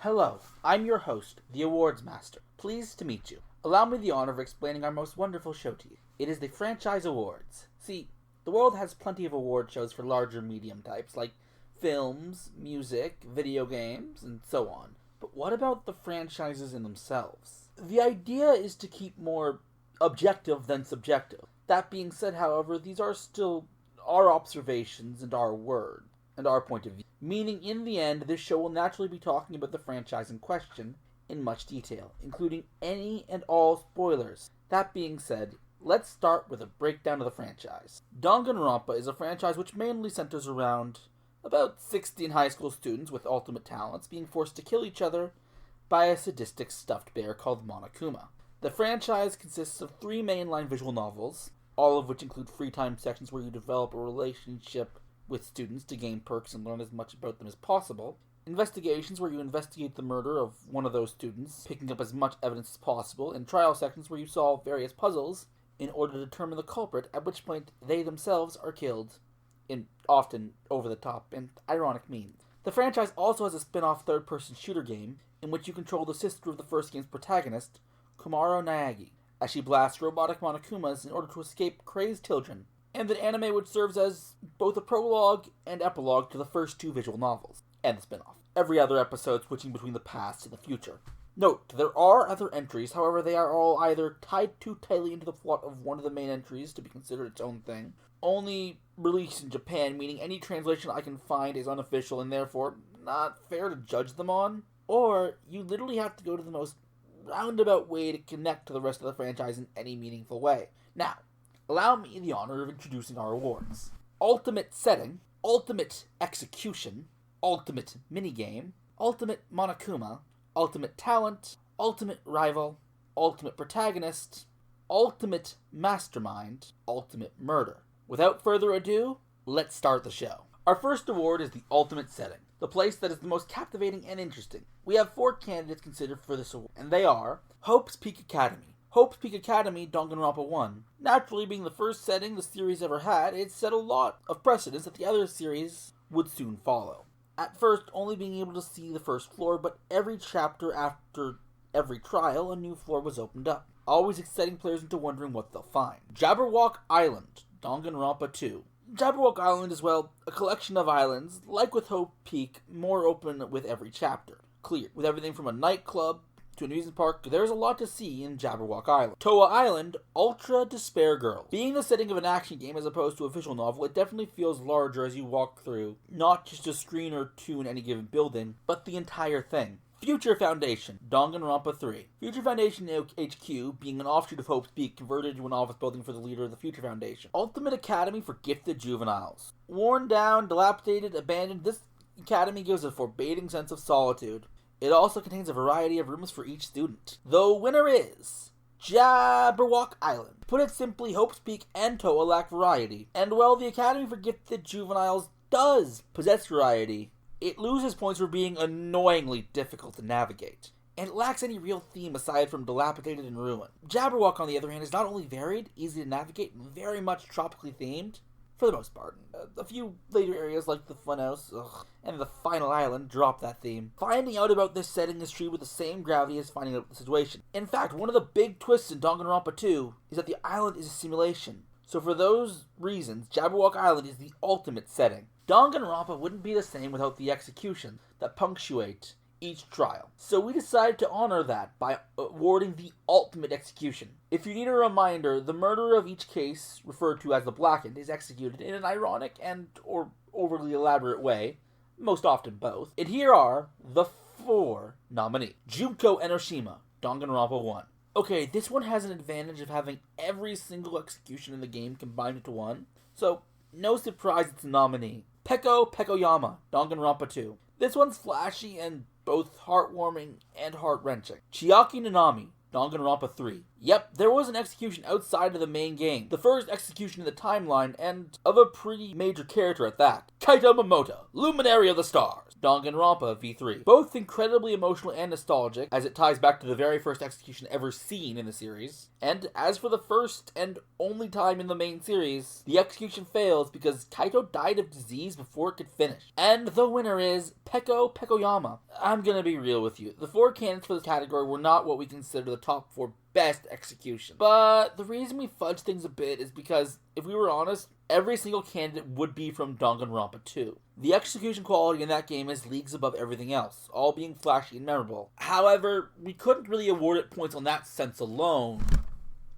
Hello, I'm your host, the Awards Master. Pleased to meet you. Allow me the honor of explaining our most wonderful show to you. It is the Franchise Awards. See, the world has plenty of award shows for larger medium types, like films, music, video games, and so on. But what about the franchises in themselves? The idea is to keep more objective than subjective. That being said, however, these are still our observations and our word, and our point of view. Meaning, in the end, this show will naturally be talking about the franchise in question in much detail, including any and all spoilers. That being said, let's start with a breakdown of the franchise. Danganronpa is a franchise which mainly centers around about 16 high school students with ultimate talents being forced to kill each other by a sadistic stuffed bear called Monokuma. The franchise consists of 3 mainline visual novels, all of which include free time sections where you develop a relationship with students to gain perks and learn as much about them as possible, investigations where you investigate the murder of one of those students, picking up as much evidence as possible, and trial sections where you solve various puzzles in order to determine the culprit, at which point they themselves are killed, in often over-the-top and ironic means. The franchise also has a spin-off third-person shooter game in which you control the sister of the first game's protagonist, Kumaro Naegi, as she blasts robotic Monokumas in order to escape crazed children, and an anime which serves as both a prologue and epilogue to the first 2 visual novels, and the spin-off. Every other episode switching between the past and the future. Note, there are other entries, however they are all either tied too tightly into the plot of one of the main entries to be considered its own thing, only released in Japan, meaning any translation I can find is unofficial and therefore not fair to judge them on, or you literally have to go to the most roundabout way to connect to the rest of the franchise in any meaningful way. Now, allow me the honor of introducing our awards. Ultimate Setting, Ultimate Execution, Ultimate Minigame, Ultimate Monokuma, Ultimate Talent, Ultimate Rival, Ultimate Protagonist, Ultimate Mastermind, Ultimate Murder. Without further ado, let's start the show. Our first award is the Ultimate Setting, the place that is the most captivating and interesting. We have 4 candidates considered for this award, and they are Hope's Peak Academy. Hope's Peak Academy, Danganronpa 1. Naturally, being the first setting the series ever had, it set a lot of precedents that the other series would soon follow. At first, only being able to see the first floor, but every chapter after every trial, a new floor was opened up, always exciting players into wondering what they'll find. Jabberwock Island, Danganronpa 2. Jabberwock Island is, well, a collection of islands, like with Hope Peak, more open with every chapter. Clear, with everything from a nightclub to an amusement park, there's a lot to see in Jabberwock Island. Toa Island, Ultra Despair Girls. Being the setting of an action game as opposed to a visual novel, it definitely feels larger as you walk through, not just a screen or 2 in any given building, but the entire thing. Future Foundation, Danganronpa 3. Future Foundation HQ, being an offshoot of Hope's Peak, converted into an office building for the leader of the Future Foundation. Ultimate Academy for Gifted Juveniles. Worn down, dilapidated, abandoned, this academy gives a forbidding sense of solitude. It also contains a variety of rooms for each student. The winner is Jabberwock Island. Put it simply, Hope's Peak and Toa lack variety. And while the Academy for Gifted Juveniles does possess variety, it loses points for being annoyingly difficult to navigate. And it lacks any real theme aside from dilapidated and ruined. Jabberwock, on the other hand, is not only varied, easy to navigate, and very much tropically themed, for the most part. A few later areas like the Funhouse and the final island drop that theme. Finding out about this setting is treated with the same gravity as finding out the situation. In fact, one of the big twists in Danganronpa 2 is that the island is a simulation. So for those reasons, Jabberwock Island is the ultimate setting. Danganronpa wouldn't be the same without the execution that punctuate each trial. So we decided to honor that by awarding the ultimate execution. If you need a reminder, the murderer of each case, referred to as the Blackened, is executed in an ironic and or overly elaborate way, most often both. And here are the 4 nominees. Junko Enoshima, Danganronpa 1. Okay, this one has an advantage of having every single execution in the game combined into one, so no surprise it's a nominee. Peko Pekoyama, Danganronpa 2. This one's flashy and both heartwarming and heart-wrenching. Chiaki Nanami, Danganronpa 3. Yep, there was an execution outside of the main game. The first execution in the timeline, and of a pretty major character at that. Kaito Momota, Luminary of the Stars, Danganronpa V3. Both incredibly emotional and nostalgic, as it ties back to the very first execution ever seen in the series. And as for the first and only time in the main series, the execution fails because Kaito died of disease before it could finish. And the winner is Peko Pekoyama. I'm gonna be real with you. The 4 candidates for this category were not what we consider the top 4 best execution. But the reason we fudge things a bit is because, if we were honest, every single candidate would be from Danganronpa 2. The execution quality in that game is leagues above everything else, all being flashy and memorable. However, we couldn't really award it points on that sense alone,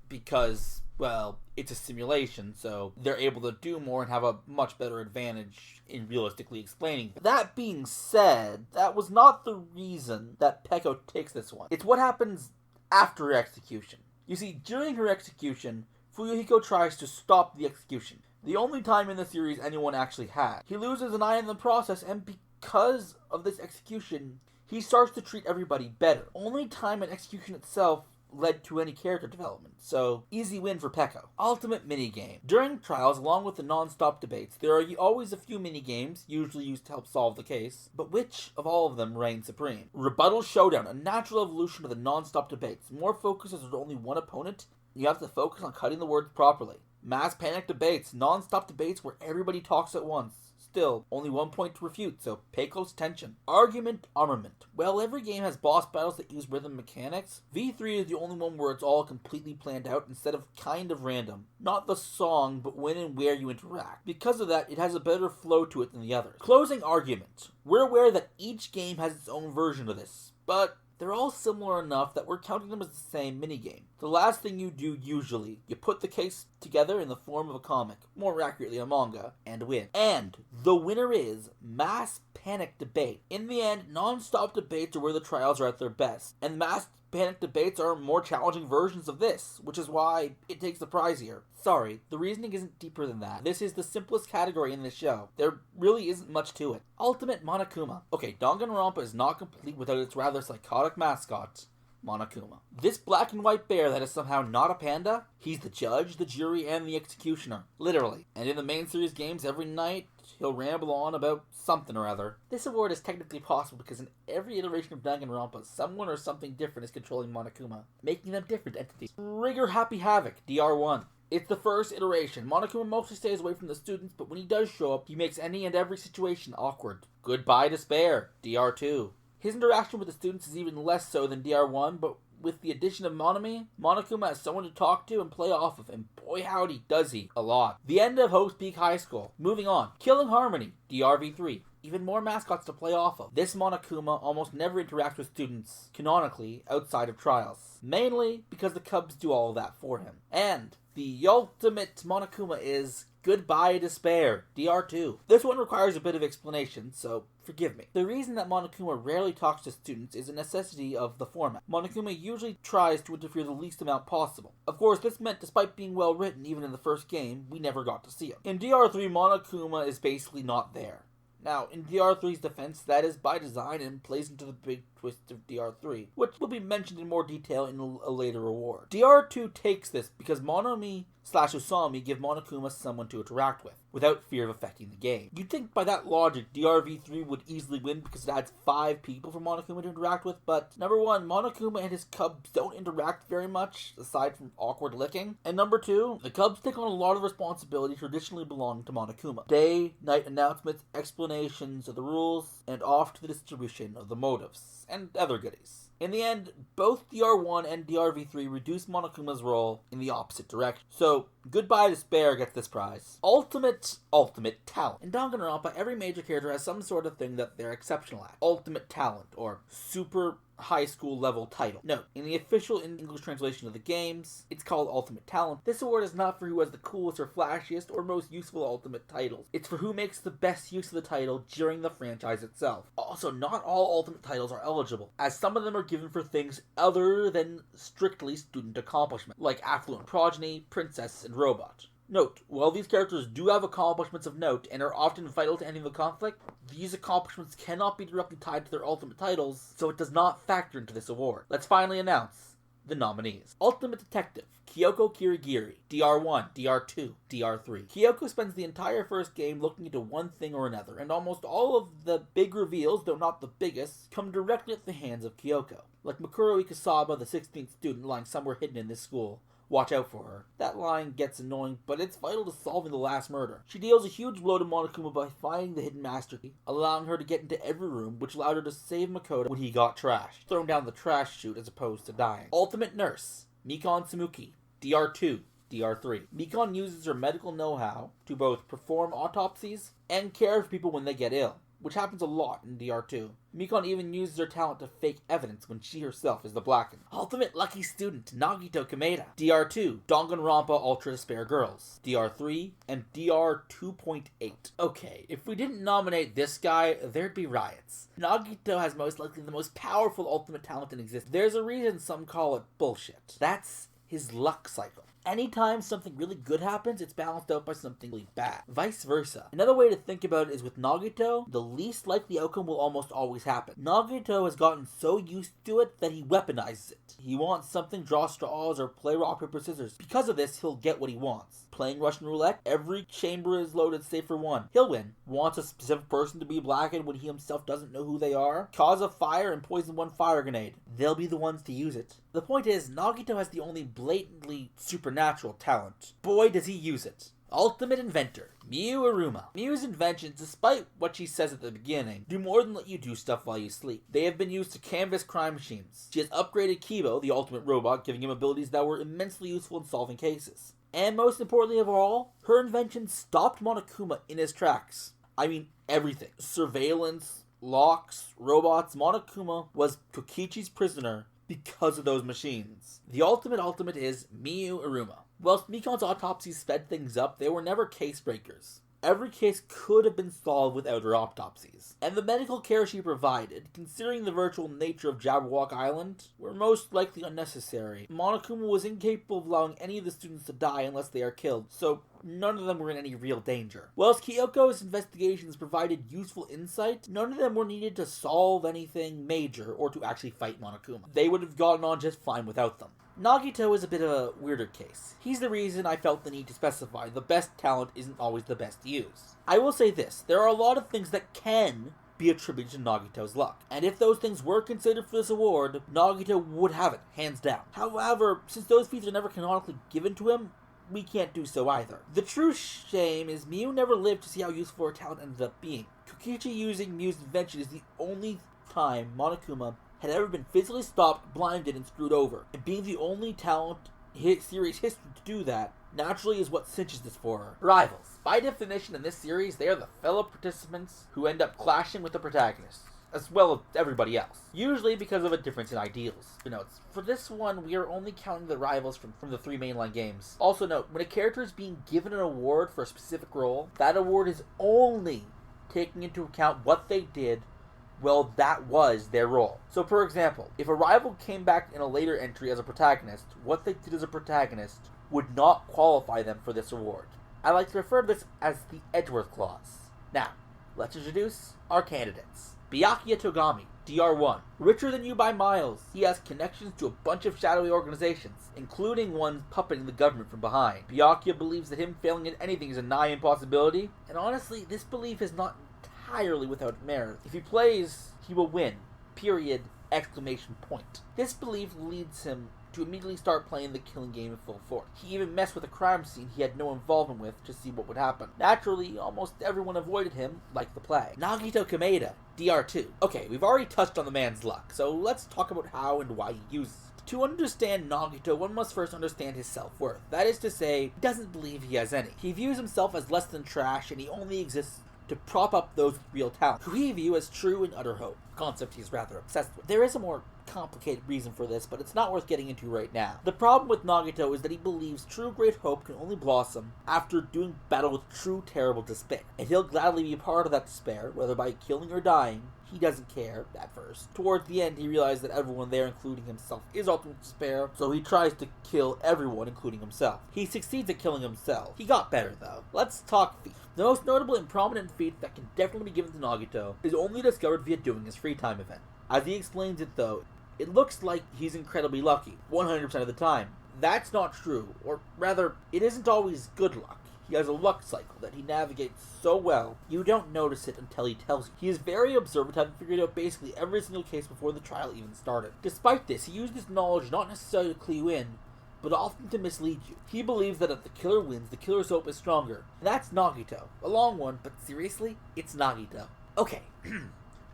because, well, it's a simulation, so they're able to do more and have a much better advantage in realistically explaining. That being said, that was not the reason that Peko takes this one. It's what happens after her execution. You see, during her execution, Fuyuhiko tries to stop the execution. The only time in the series anyone actually had. He loses an eye in the process, and because of this execution, he starts to treat everybody better. Only time an execution itself led to any character development, so easy win for Peko. Ultimate minigame. During trials, along with the non-stop debates, there are always a few minigames, usually used to help solve the case, but which of all of them reigns supreme? Rebuttal Showdown, a natural evolution of the non-stop debates. More focus as there's only one opponent, you have to focus on cutting the words properly. Mass panic debates, non-stop debates where everybody talks at once. Still, only 1 point to refute, so pay close attention. Argument Armament. Well, every game has boss battles that use rhythm mechanics. V3 is the only one where it's all completely planned out instead of kind of random. Not the song, but when and where you interact. Because of that, it has a better flow to it than the others. Closing Argument. We're aware that each game has its own version of this, but they're all similar enough that we're counting them as the same minigame. The last thing you do usually, you put the case together in the form of a comic, more accurately a manga, and win. And the winner is Mass Panic Debate. In the end, non-stop debates are where the trials are at their best, and Mass Panic debates are more challenging versions of this, which is why it takes the prize here. Sorry, the reasoning isn't deeper than that. This is the simplest category in this show. There really isn't much to it. Ultimate Monokuma. Okay, Danganronpa is not complete without its rather psychotic mascot, Monokuma. This black and white bear that is somehow not a panda, he's the judge, the jury, and the executioner. Literally. And in the main series games, every night, he'll ramble on about something or other. This award is technically possible because in every iteration of Danganronpa, someone or something different is controlling Monokuma, making them different entities. Trigger Happy Havoc, DR1. It's the first iteration. Monokuma mostly stays away from the students, but when he does show up, he makes any and every situation awkward. Goodbye Despair, DR2. His interaction with the students is even less so than DR1, but with the addition of Monami, Monokuma has someone to talk to and play off of, and boy howdy does he, a lot. The end of Hope's Peak High School. Moving on. Killing Harmony, DRV3. Even more mascots to play off of. This Monokuma almost never interacts with students, canonically, outside of trials. Mainly because the Cubs do all of that for him. And the ultimate Monokuma is Goodbye Despair, DR2. This one requires a bit of explanation, so forgive me. The reason that Monokuma rarely talks to students is a necessity of the format. Monokuma usually tries to interfere the least amount possible. Of course, this meant despite being well written even in the first game, we never got to see him. In DR3, Monokuma is basically not there. Now, in DR3's defense, that is by design and plays into the big twist of DR3, which will be mentioned in more detail in a later award. DR2 takes this because Monomi/Usami give Monokuma someone to interact with, without fear of affecting the game. You'd think by that logic, DRV3 would easily win because it adds 5 people for Monokuma to interact with, but number 1, Monokuma and his Cubs don't interact very much, aside from awkward licking. And number 2, the Cubs take on a lot of responsibility traditionally belonging to Monokuma. Day, night announcements, explanations of the rules, and off to the distribution of the motives, and other goodies. In the end, both DR1 and DRV3 reduce Monokuma's role in the opposite direction. So, Goodbye Despair gets this prize. Ultimate Talent. In Danganronpa, every major character has some sort of thing that they're exceptional at. Ultimate Talent, or Super High School level title. Note, in the official English translation of the games, it's called Ultimate Talent. This award is not for who has the coolest or flashiest or most useful ultimate titles. It's for who makes the best use of the title during the franchise itself. Also, not all ultimate titles are eligible, as some of them are given for things other than strictly student accomplishment, like Affluent Progeny, Princess, and Robot. Note, while these characters do have accomplishments of note and are often vital to ending the conflict, these accomplishments cannot be directly tied to their ultimate titles, so it does not factor into this award. Let's finally announce the nominees. Ultimate Detective, Kyoko Kirigiri, DR1, DR2, DR3. Kyoko spends the entire first game looking into one thing or another, and almost all of the big reveals, though not the biggest, come directly at the hands of Kyoko. Like Makuro Ikasaba, the 16th student lying somewhere hidden in this school. Watch out for her. That line gets annoying, but it's vital to solving the last murder. She deals a huge blow to Monokuma by finding the hidden master key, allowing her to get into every room, which allowed her to save Makoto when he got trashed, thrown down the trash chute as opposed to dying. Ultimate Nurse, Mikon Samuki, DR2, DR3. Mikon uses her medical know-how to both perform autopsies and care for people when they get ill, which happens a lot in DR2. Mikon even uses her talent to fake evidence when she herself is the Blackened. Ultimate Lucky Student, Nagito Kameda. DR2, Danganronpa Ultra Despair Girls. DR3, and DR 2.8. Okay, if we didn't nominate this guy, there'd be riots. Nagito has most likely the most powerful ultimate talent in existence. There's a reason some call it bullshit. That's his luck cycle. Anytime something really good happens, it's balanced out by something really bad. Vice versa. Another way to think about it is with Nagito, the least likely outcome will almost always happen. Nagito has gotten so used to it that he weaponizes it. He wants something, draw straws, or play rock, paper, scissors. Because of this, he'll get what he wants. Playing Russian roulette, every chamber is loaded save for one. He'll win. Wants a specific person to be blackened when he himself doesn't know who they are. Cause a fire and poison one fire grenade. They'll be the ones to use it. The point is, Nagito has the only blatantly supernatural talent. Boy, does he use it. Ultimate Inventor, Miu Iruma. Miu's inventions, despite what she says at the beginning, do more than let you do stuff while you sleep. They have been used to canvas crime machines. She has upgraded Kibo, the ultimate robot, giving him abilities that were immensely useful in solving cases. And most importantly of all, her invention stopped Monokuma in his tracks. I mean, everything. Surveillance, locks, robots. Monokuma was Kokichi's prisoner because of those machines. The ultimate is Miu Iruma. Whilst Mikon's autopsies sped things up, they were never case breakers. Every case could have been solved without her autopsies. And the medical care she provided, considering the virtual nature of Jabberwock Island, were most likely unnecessary. Monokuma was incapable of allowing any of the students to die unless they are killed, so none of them were in any real danger. Whilst Kyoko's investigations provided useful insight, none of them were needed to solve anything major or to actually fight Monokuma. They would have gotten on just fine without them. Nagito is a bit of a weirder case. He's the reason I felt the need to specify the best talent isn't always the best to use. I will say this, there are a lot of things that can be attributed to Nagito's luck, and if those things were considered for this award, Nagito would have it, hands down. However, since those feats are never canonically given to him, we can't do so either. The true shame is Miu never lived to see how useful her talent ended up being. Kokichi using Miu's invention is the only time Monokuma had ever been physically stopped, blinded, and screwed over. And being the only talent in series history to do that, naturally is what cinches this for her. Rivals. By definition in this series, they are the fellow participants who end up clashing with the protagonist, as well as everybody else. Usually because of a difference in ideals. Notes. For this one, we are only counting the rivals from the three mainline games. Also note, when a character is being given an award for a specific role, that award is only taking into account what they did well, that was their role. So, for example, if a rival came back in a later entry as a protagonist, what they did as a protagonist would not qualify them for this award. I like to refer to this as the Edgeworth Clause. Now, let's introduce our candidates. Byakuya Togami, DR1. Richer than you by miles, he has connections to a bunch of shadowy organizations, including ones puppeting the government from behind. Byakuya believes that him failing at anything is a nigh impossibility, and honestly, this belief is not entirely without merit. If he plays, he will win. Period. Exclamation point. This belief leads him to immediately start playing the killing game in full force. He even messed with a crime scene he had no involvement with to see what would happen. Naturally, almost everyone avoided him like the plague. Nagito Kameda, DR2. Okay, we've already touched on the man's luck, so let's talk about how and why he uses it. To understand Nagito, one must first understand his self-worth. That is to say, he doesn't believe he has any. He views himself as less than trash, and he only exists to prop up those with real talent, who he views as true and utter hope, a concept he's rather obsessed with. There is a more complicated reason for this, but it's not worth getting into right now. The problem with Nagito is that he believes true great hope can only blossom after doing battle with true terrible despair, and he'll gladly be a part of that despair, whether by killing or dying. He doesn't care at first. Towards the end, he realizes that everyone there, including himself, is ultimate despair, so he tries to kill everyone, including himself. He succeeds at killing himself. He got better, though. Let's talk feat. The most notable and prominent feat that can definitely be given to Nagito is only discovered via doing his free time event. As he explains it, though, It looks like he's incredibly lucky, 100% of the time. That's not true, or rather, it isn't always good luck. He has a luck cycle that he navigates so well, you don't notice it until he tells you. He is very observant, having figured out basically every single case before the trial even started. Despite this, he used his knowledge not necessarily to clue you in, but often to mislead you. He believes that if the killer wins, the killer's hope is stronger. And that's Nagito. A long one, but seriously, it's Nagito. Okay,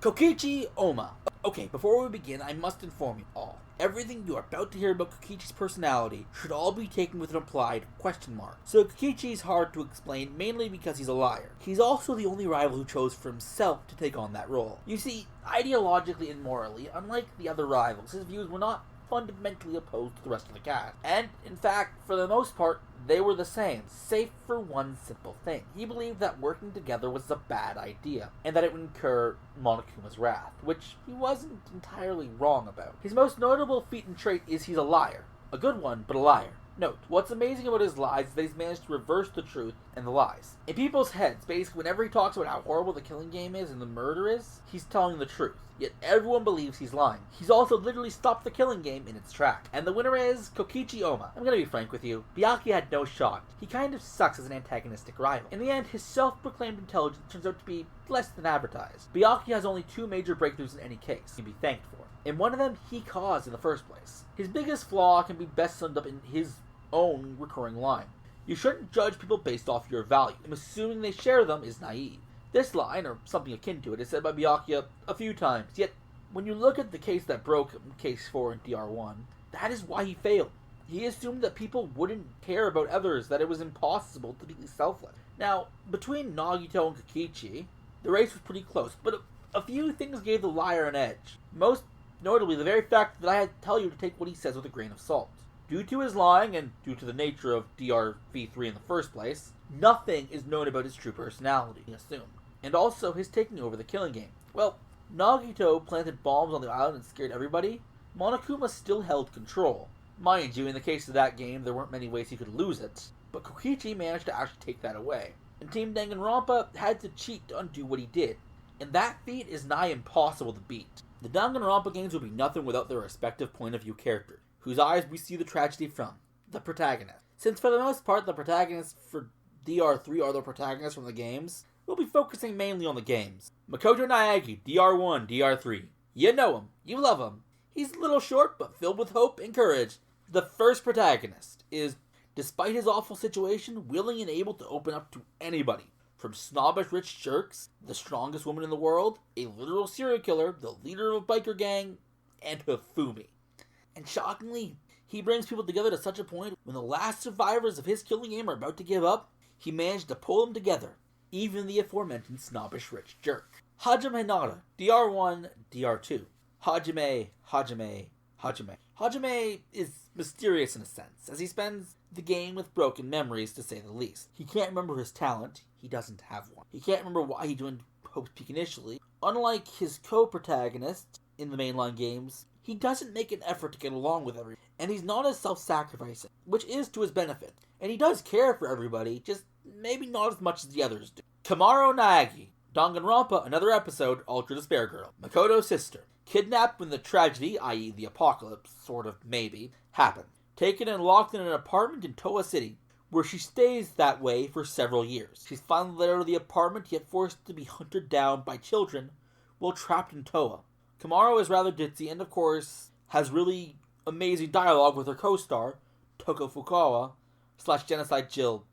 Kokichi Oma. Okay, before we begin, I must inform you all. Everything you are about to hear about Kokichi's personality should all be taken with an implied question mark. So Kokichi is hard to explain, mainly because he's a liar. He's also the only rival who chose for himself to take on that role. You see, ideologically and morally, unlike the other rivals, his views were not fundamentally opposed to the rest of the cast. And, in fact, for the most part, they were the same, save for one simple thing. He believed that working together was a bad idea, and that it would incur Monokuma's wrath, which he wasn't entirely wrong about. His most notable feat and trait is he's a liar. A good one, but a liar. Note, what's amazing about his lies is that he's managed to reverse the truth and the lies. In people's heads, basically, whenever he talks about how horrible the killing game is and the murder is, he's telling the truth. Yet everyone believes he's lying. He's also literally stopped the killing game in its track. And the winner is Kokichi Oma. I'm gonna be frank with you, Byakuya had no shot. He kind of sucks as an antagonistic rival. In the end, his self-proclaimed intelligence turns out to be less than advertised. Byakuya has only 2 major breakthroughs in any case he can be thanked for. And one of them he caused in the first place. His biggest flaw can be best summed up in his own recurring line. You shouldn't judge people based off your value, and assuming they share them is naive. This line, or something akin to it, is said by Byakuya a few times, yet when you look at the case that broke him, Case 4 in DR1, that is why he failed. He assumed that people wouldn't care about others, that it was impossible to be selfless. Now, between Nagito and Kokichi, the race was pretty close, but a few things gave the liar an edge. Most notably, the very fact that I had to tell you to take what he says with a grain of salt. Due to his lying, and due to the nature of DRV3 in the first place, nothing is known about his true personality, assumed. And also his taking over the killing game. Well, Nagito planted bombs on the island and scared everybody. Monokuma still held control. Mind you, in the case of that game, there weren't many ways he could lose it, but Kokichi managed to actually take that away. And Team Danganronpa had to cheat to undo what he did, and that feat is nigh impossible to beat. The Danganronpa games would be nothing without their respective point of view characters, whose eyes we see the tragedy from, the protagonist. Since for the most part the protagonists for DR3 are the protagonists from the games, we'll be focusing mainly on the games. Makoto Naegi, DR1, DR3. You know him, you love him. He's a little short, but filled with hope and courage. The first protagonist is, despite his awful situation, willing and able to open up to anybody. From snobbish rich jerks, the strongest woman in the world, a literal serial killer, the leader of a biker gang, and Hifumi. And shockingly, he brings people together to such a point, when the last survivors of his killing game are about to give up, he managed to pull them together. Even the aforementioned snobbish rich jerk. Hajime Hinata, DR1, DR2. Hajime. Hajime is mysterious in a sense, as he spends the game with broken memories, to say the least. He can't remember his talent, he doesn't have one. He can't remember why he joined Hope's Peak initially. Unlike his co-protagonist in the mainline games, he doesn't make an effort to get along with everyone, and he's not as self-sacrificing, which is to his benefit. And he does care for everybody, just maybe not as much as the others do. Kamaro Naegi, Danganronpa, another episode, Ultra Despair Girl. Makoto's sister. Kidnapped when the tragedy, i.e. the apocalypse, sort of, maybe, happened. Taken and locked in an apartment in Toa City, where she stays that way for several years. She's finally let out of the apartment, yet forced to be hunted down by children while trapped in Toa. Kamaro is rather ditzy and, of course, has really amazing dialogue with her co-star, Toko Fukawa, / Genocide Jill,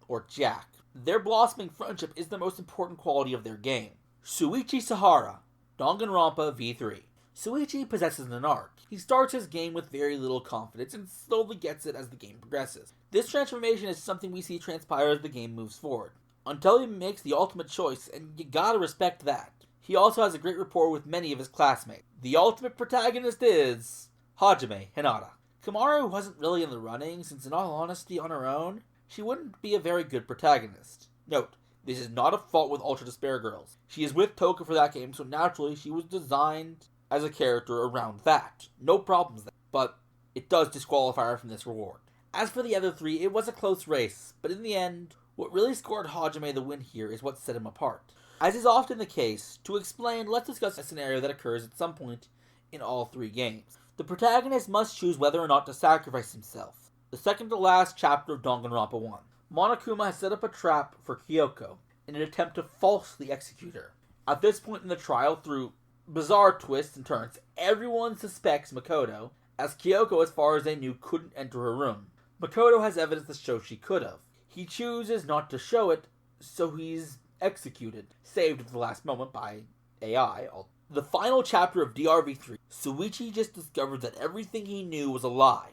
or Jack. Their blossoming friendship is the most important quality of their game. Shuichi Sahara, Danganronpa V3. Shuichi possesses an arc. He starts his game with very little confidence and slowly gets it as the game progresses. This transformation is something we see transpire as the game moves forward, until he makes the ultimate choice, and you gotta respect that. He also has a great rapport with many of his classmates. The ultimate protagonist is Hajime Hinata. Kamaro wasn't really in the running, since in all honesty, on her own, she wouldn't be a very good protagonist. Note, this is not a fault with Ultra Despair Girls. She is with Toka for that game, so naturally she was designed as a character around that. No problems there, but it does disqualify her from this reward. As for the other 3, it was a close race, but in the end, what really scored Hajime the win here is what set him apart. As is often the case, to explain, let's discuss a scenario that occurs at some point in all 3 games. The protagonist must choose whether or not to sacrifice himself. The second to last chapter of Danganronpa 1. Monokuma has set up a trap for Kyoko in an attempt to falsely execute her. At this point in the trial, through bizarre twists and turns, everyone suspects Makoto, as Kyoko, as far as they knew, couldn't enter her room. Makoto has evidence to show she could have. He chooses not to show it, so he's executed, saved at the last moment by AI. The final chapter of DRV3, Suichi just discovered that everything he knew was a lie.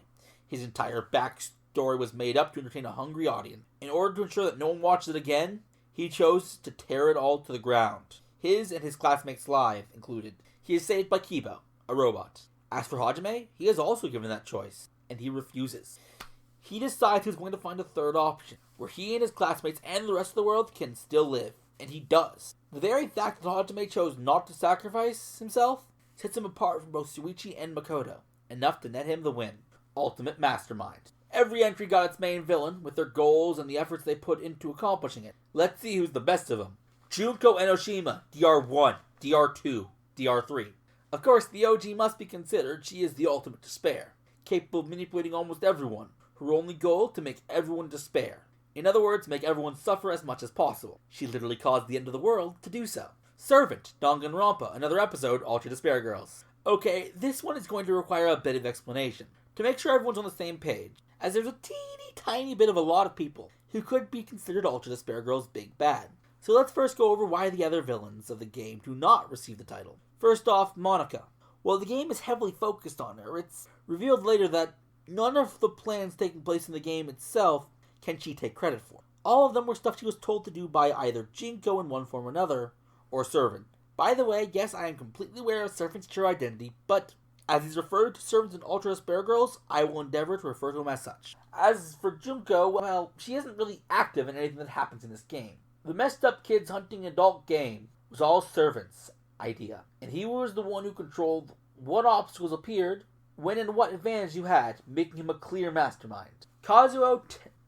His entire backstory was made up to entertain a hungry audience. In order to ensure that no one watched it again, he chose to tear it all to the ground. His and his classmates' lives included. He is saved by Kiba, a robot. As for Hajime, he is also given that choice, and he refuses. He decides he's going to find a third option, where he and his classmates and the rest of the world can still live, and he does. The very fact that Hajime chose not to sacrifice himself sets him apart from both Suichi and Makoto, enough to net him the win. Ultimate Mastermind. Every entry got its main villain, with their goals and the efforts they put into accomplishing it. Let's see who's the best of them. Junko Enoshima, DR1, DR2, DR3. Of course, the OG must be considered. She is the ultimate despair, capable of manipulating almost everyone. Her only goal, to make everyone despair. In other words, make everyone suffer as much as possible. She literally caused the end of the world to do so. Servant, Danganronpa, another episode, Ultra Despair Girls. Okay, this one is going to require a bit of explanation, to make sure everyone's on the same page, as there's a teeny tiny bit of a lot of people who could be considered Ultra Despair Girls' big bad. So let's first go over why the other villains of the game do not receive the title. First off, Monika. While the game is heavily focused on her, it's revealed later that none of the plans taking place in the game itself can she take credit for. All of them were stuff she was told to do by either Jinko in one form or another, or Servant. By the way, yes, I am completely aware of Servant's true identity, but as he's referred to Servants in Ultra Despair Girls, I will endeavor to refer to him as such. As for Junko, well, she isn't really active in anything that happens in this game. The messed up kids hunting adult game was all Servant's idea, and he was the one who controlled what obstacles appeared, when and what advantage you had, making him a clear mastermind. Kazuo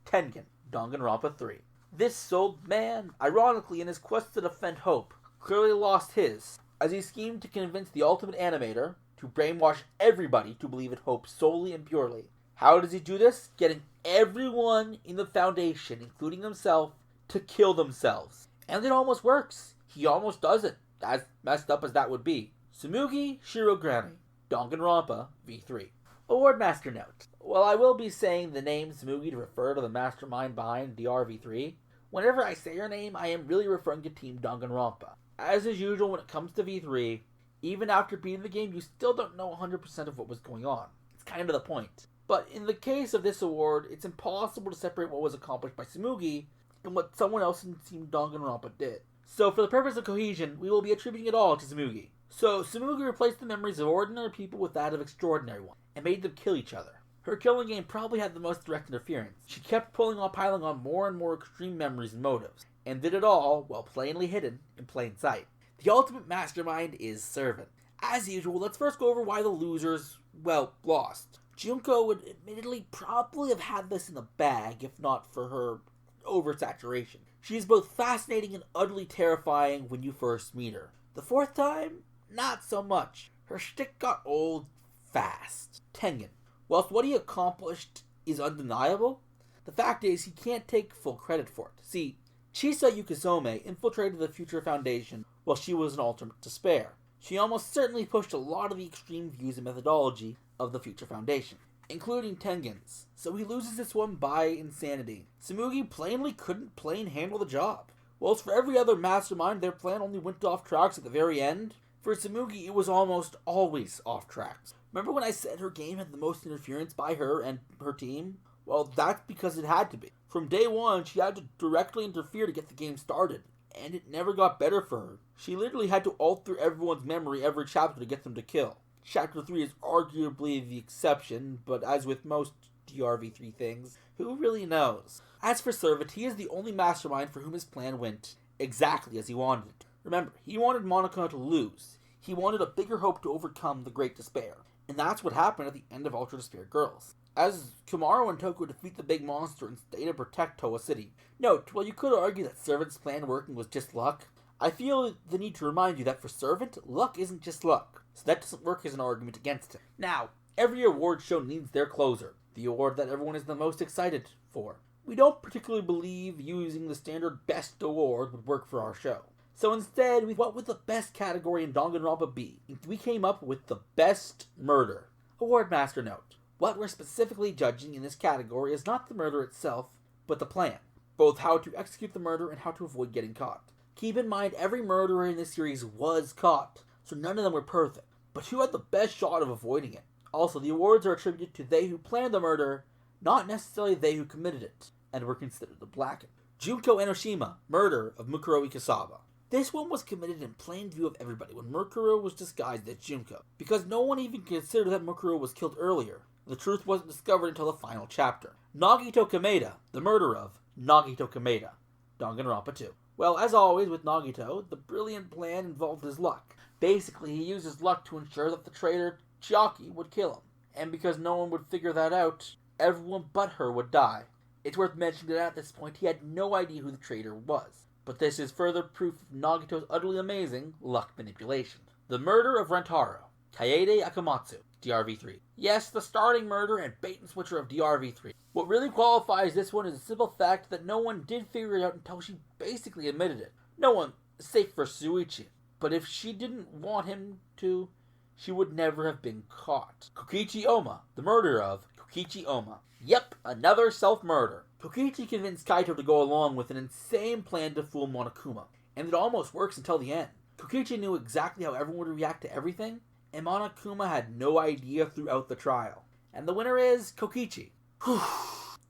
Tengen, Danganronpa 3. This old man, ironically in his quest to defend Hope, clearly lost his, as he schemed to convince the ultimate animator to brainwash everybody to believe in Hope solely and purely. How does he do this? Getting everyone in the Foundation, including himself, to kill themselves. And it almost works. He almost does it, as messed up as that would be. Tsumugi Shirogane, Danganronpa V3. Award Master Note. While I will be saying the name Tsumugi to refer to the mastermind behind DRV3, whenever I say her name, I am really referring to Team Danganronpa. As is usual when it comes to V3, even after beating the game, you still don't know 100% of what was going on. It's kind of the point. But in the case of this award, it's impossible to separate what was accomplished by Tsumugi and what someone else in Team Danganronpa did. So for the purpose of cohesion, we will be attributing it all to Tsumugi. So Tsumugi replaced the memories of ordinary people with that of extraordinary ones, and made them kill each other. Her killing game probably had the most direct interference. She kept piling on more and more extreme memories and motives, and did it all while plainly hidden in plain sight. The ultimate mastermind is Servant. As usual, let's first go over why the losers, well, lost. Junko would admittedly probably have had this in the bag if not for her oversaturation. She is both fascinating and utterly terrifying when you first meet her. The fourth time, not so much. Her shtick got old fast. Tengen. Whilst what he accomplished is undeniable, the fact is he can't take full credit for it. See, Chisa Yukisome infiltrated the Future Foundation while she was in ultimate despair. She almost certainly pushed a lot of the extreme views and methodology of the Future Foundation, including Tengen's, so he loses this one by insanity. Tsumugi plainly couldn't handle the job. Whilst for every other mastermind their plan only went off tracks at the very end, for Tsumugi it was almost always off tracks. Remember when I said her game had the most interference by her and her team? Well, that's because it had to be. From day one, she had to directly interfere to get the game started, and it never got better for her. She literally had to alter everyone's memory every chapter to get them to kill. Chapter 3 is arguably the exception, but as with most DRV3 things, who really knows? As for Servant, he is the only mastermind for whom his plan went exactly as he wanted it. Remember, he wanted Monokuma to lose. He wanted a bigger hope to overcome the Great Despair. And that's what happened at the end of Ultra Despair Girls. As Kumaro and Toku defeat the big monster and stay to protect Towa City. Note, while you could argue that Servant's plan working was just luck, I feel the need to remind you that for Servant, luck isn't just luck. so that doesn't work as an argument against him. Now, every award show needs their closer, the award that everyone is the most excited for. We don't particularly believe using the standard best award would work for our show. So instead, we thought, what would the best category in Danganronpa be? We came up with the best murder. Award Master note: what we're specifically judging in this category is not the murder itself, but the plan. Both how to execute the murder and how to avoid getting caught. Keep in mind, every murderer in this series was caught, so none of them were perfect. But who had the best shot of avoiding it? Also, the awards are attributed to they who planned the murder, not necessarily they who committed it, and were considered the blackened. Junko Enoshima, murder of Mukuro Ikasawa. This one was committed in plain view of everybody when Mukuro was disguised as Junko, because no one even considered that Mukuro was killed earlier. The truth wasn't discovered until the final chapter. Nagito Kameda, the murder of Nagito Kameda. Danganronpa 2. Well, as always with Nagito, the brilliant plan involved his luck. Basically, he used his luck to ensure that the traitor Chiaki would kill him. And because no one would figure that out, everyone but her would die. It's worth mentioning that at this point he had no idea who the traitor was. But this is further proof of Nagito's utterly amazing luck manipulation. The murder of Rentaro. Kaede Akamatsu. DRV3. Yes, the starting murder and bait and switcher of DRV3. What really qualifies this one is the simple fact that no one did figure it out until she basically admitted it. No one, save for Suichi. But if she didn't want him to, she would never have been caught. Kokichi Oma, the murder of Kokichi Oma. Yep, another self-murder. Kokichi convinced Kaito to go along with an insane plan to fool Monokuma, and it almost works until the end. Kokichi knew exactly how everyone would react to everything, and Monokuma had no idea throughout the trial. And the winner is Kokichi.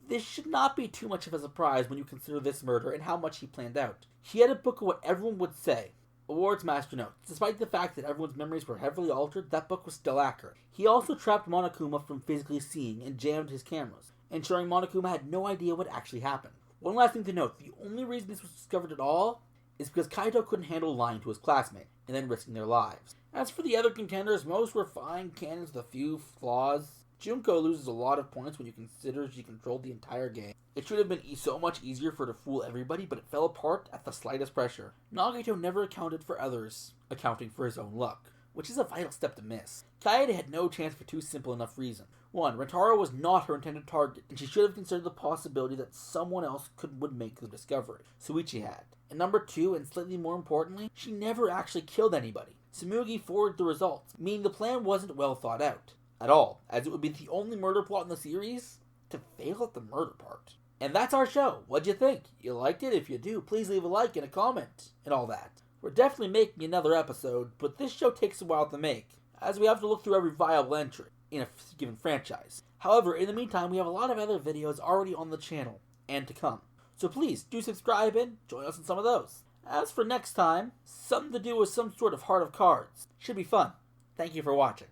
This should not be too much of a surprise when you consider this murder and how much he planned out. He had a book of what everyone would say. Awards Master notes: despite the fact that everyone's memories were heavily altered, that book was still accurate. He also trapped Monokuma from physically seeing and jammed his cameras, ensuring Monokuma had no idea what actually happened. One last thing to note: the only reason this was discovered at all is because Kaito couldn't handle lying to his classmate and then risking their lives. As for the other contenders, most were fine canons with a few flaws. Junko loses a lot of points when you consider she controlled the entire game. It should have been so much easier for her to fool everybody, but it fell apart at the slightest pressure. Nagito never accounted for others, accounting for his own luck, which is a vital step to miss. Kaede had no chance for two simple enough reasons. One, Rentaro was not her intended target, and she should have considered the possibility that someone else would make the discovery. Suichi had. And number two, and slightly more importantly, she never actually killed anybody. Tsumugi forwarded the results, meaning the plan wasn't well thought out at all, as it would be the only murder plot in the series to fail at the murder part. And that's our show. What'd you think? You liked it? If you do, please leave a like and a comment and all that. We're definitely making another episode, but this show takes a while to make, as we have to look through every viable entry in a given franchise. However, in the meantime, we have a lot of other videos already on the channel, and to come. So please, do subscribe and join us in some of those. As for next time, something to do with some sort of Heart of Cards. Should be fun. Thank you for watching.